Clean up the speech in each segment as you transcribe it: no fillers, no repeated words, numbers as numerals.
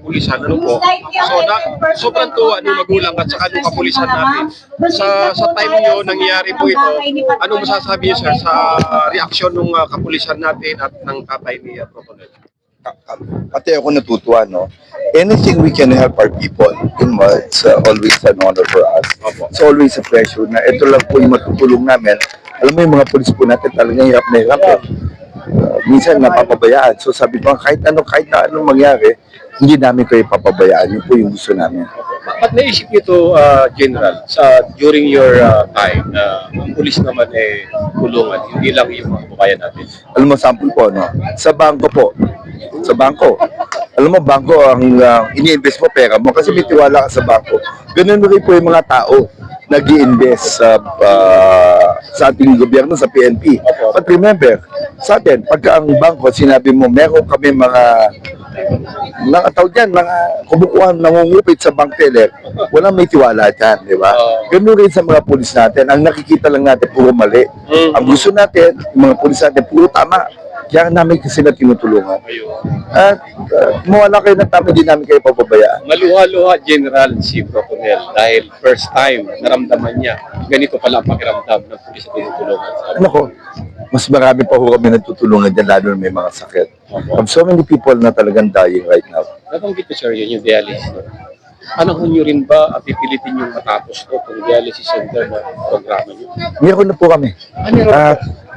kapulisan, ano po. So, sobrang tuwa ng magulang at saka ng kapulisan natin. Sa time nyo, nangyayari po ito, ano masasabi niyo, sir, sa reaksyon ng kapulisan natin at ng tatay ni Protonel? Pati ako natutuwa, no? Anything we can help our people, it's always an honor for us. It's always a pleasure na ito lang po yung matutulong namin. Alam mo yung mga pulis po natin talagang hirap na hirap. Minsan napapabayaan. So sabi ko, kahit na anong mangyari, hindi namin kayo papabayaan. Yun po yung gusto namin. Ba't naisip niyo ito, General, during your time, ang pulis naman tulungan, hindi lang yung mga kabayan natin? Alam mo, sample po, no? Sa bangko po. Sa bangko. Alam mo, bangko, ang ini-invest mo pera mo kasi may tiwala ka sa bangko. Ganun rin po yung mga tao nag-i-invest sa ating gobyerno, sa PNP. But remember, sa atin, pagka ang bangko, sinabi mo, meron kami mga tawag dyan, mga kumukuha, nangungupit sa bank teller, walang may tiwala dyan, di ba? Ganun rin sa mga pulis natin. Ang nakikita lang natin, puro mali. Ang gusto natin, mga pulis natin, puro tama. Kaya namin kasi na tinutulungan. At mawala kayo ng tama, hindi namin kayo papabayaan. Maluha-luha, General, si Protonel, dahil first time naramdaman niya, ganito pala ang pakiramdam ng pulis na tinutulungan. Nako, mas marami pa ho kami nagtutulungan dyan, lalo na may mga sakit. So many people na talagang dying right now. Nabanggit ko, sir, yun yung dialysis. Anong nyo rin ba at pipilitin yung matapos ko itong dialysis center na programa nyo? Meron na po kami.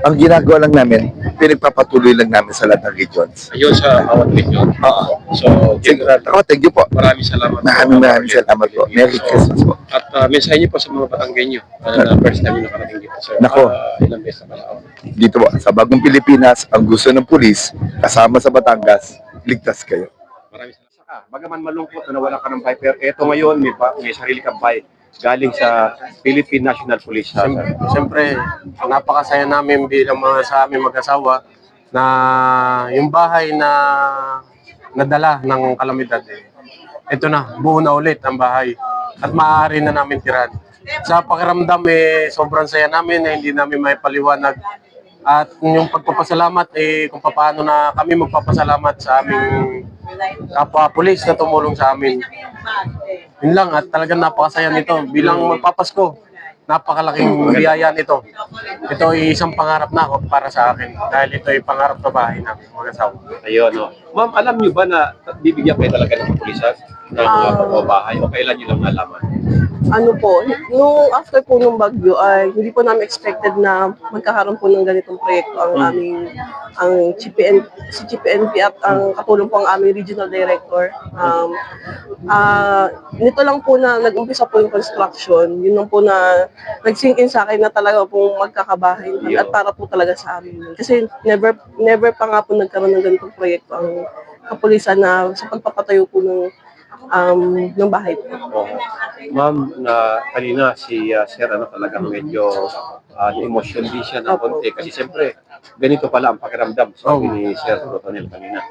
Ang ginagawa lang namin, pinagpapatuloy lang namin sa lahat ng regions. Ayun sa bawat region. So, General, thank you po. maraming salamat. Maraming salamat po. Merry Christmas po. At mensahe niyo po sa mga Batanggenyo na first time yung nakarating dito, sir. Nako. Ilang beses na pala. Dito po, sa Bagong Pilipinas, ang gusto ng pulis, kasama sa Batangas, ligtas kayo. Maraming salamat. Bagaman malungkot na nawala ka ng bike, pero eto ngayon may sarili kang bike galing sa Philippine National Police. Siyempre, napakasaya namin bilang sa aming mag-asawa na yung bahay na nadala ng kalamidad, ito na, buo na ulit ang bahay at maaari na namin tiran. Sa pakiramdam, sobrang saya namin na hindi namin may paliwanag. At yung pagpapasalamat, kung paano na kami magpapasalamat sa aming kapwa pulis na tumulong sa amin. Yun lang, at talagang napakasaya nito. Bilang magpapasko, napakalaking biyaya nito. Ito ay isang pangarap na ako para sa akin. Dahil ito ay pangarap na bahay namin, mga asawa. Ayun, no. Ma'am, alam niyo ba na bibigyan kayo talaga ng kapulisan ng mga bahay o kailan niyo lang nalaman? Ano po, nung after po nung bagyo ay hindi po namin expected na magkakaroon po ng ganitong proyekto ang si CPNP at ang katulong po ang aming regional director. Nito lang po na nag-umpisa po yung construction, yun lang po na nag-sink in sa akin na talaga pong magkakabahay at para po talaga sa amin. Kasi never pa nga po nagkaroon ng ganitong proyekto ang kapulisan na sa pagpapatayo po ng bahay po. Ma'am, na kanina si Sir talagang medyo emotion din siya ng konti kasi siyempre ganito pala ang pakiramdam sabi ni Sir Protonel kanina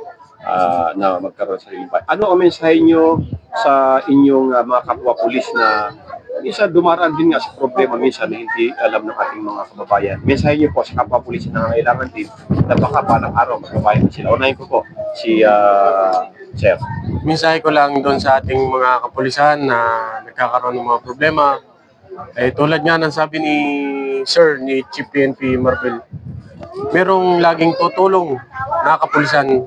na magkaroon sa sariling bahay. Ano ang mensahe nyo sa inyong mga kapwa pulis na minsan dumaraan din nga sa problema minsan na hindi alam ng ating mga kababayan? Mensahe nyo po sa kapwa pulis na nangangailangan din na baka palang araw magbabayan sila. Unahin ko po si Sir. Mensahe ko lang doon sa ating mga kapulisan na nagkakaroon ng mga problema. Tulad nga ng sabi ni Sir, ni Chief PNP Marvel, merong laging tutulong na kapulisan.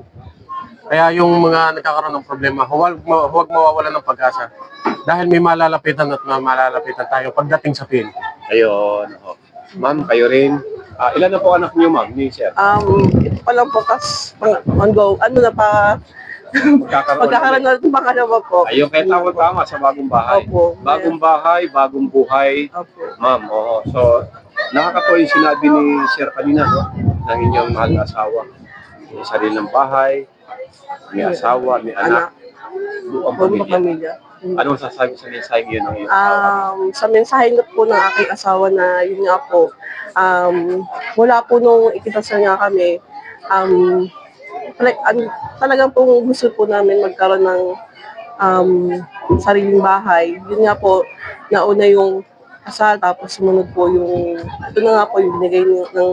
Kaya yung mga nagkakaroon ng problema, huwag mawawalan ng pag-asa. Dahil may malalapitan at malalapitan tayo pagdating sa PNP. Ayun. Ma'am, kayo rin. Ilan na po anak niyo, ma'am, ni Sir? Ito pa lang po, magkakaroon na ng pangalawa po. Ayun, kaya tama sa bagong bahay. Opo. Bagong bahay, bagong buhay. Opo. Ma'am, oo. So, nakakatawa yung sinabi ni Sir kanina, no? Ng inyong mahal na asawa. May sariling bahay, may asawa, may anak. Buong pamilya. Ano masasabi sa mensahe yun ng iyong asawa? Sa mensahe na po ng aking asawa na yun nga po, mula po nung ikinasal nga kami, talagang po gusto po namin magkaroon ng sariling bahay. Yun nga po, nauna yung kasal, tapos sumunod po ito na nga po yung binigay ng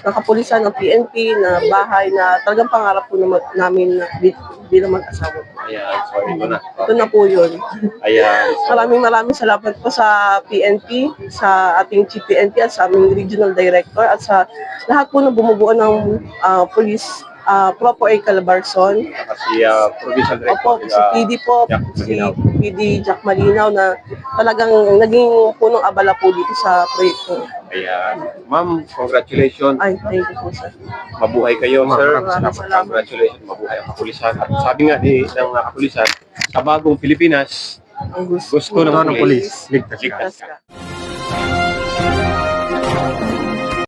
ng kapulisan, ng PNP, na bahay na talagang pangarap po namin na bilang mag-asawa. Ayan, so ito na. Ito na po yun. Ayan. So, Maraming salamat po sa PNP, sa ating Chief PNP at sa aming Regional Director at sa lahat po na bumubuo ng police Propo A. Calabarzon. kasi Provincial Opo, Director, si PD po, Jack si Malinaw. PD Jack Malinaw na talagang naging punong abala po dito sa proyekto. Ayan. Ma'am, congratulations. Ay, thank you po, sir. Mabuhay kayo, sir. Maraming salamat. Congratulations. Mabuhay ang kapulisan. At sabi nga ng kapulisan, sa bagong Pilipinas, Ang gusto ng Gusto ng pulis. pulis, ligtas ka. Ligtas ka.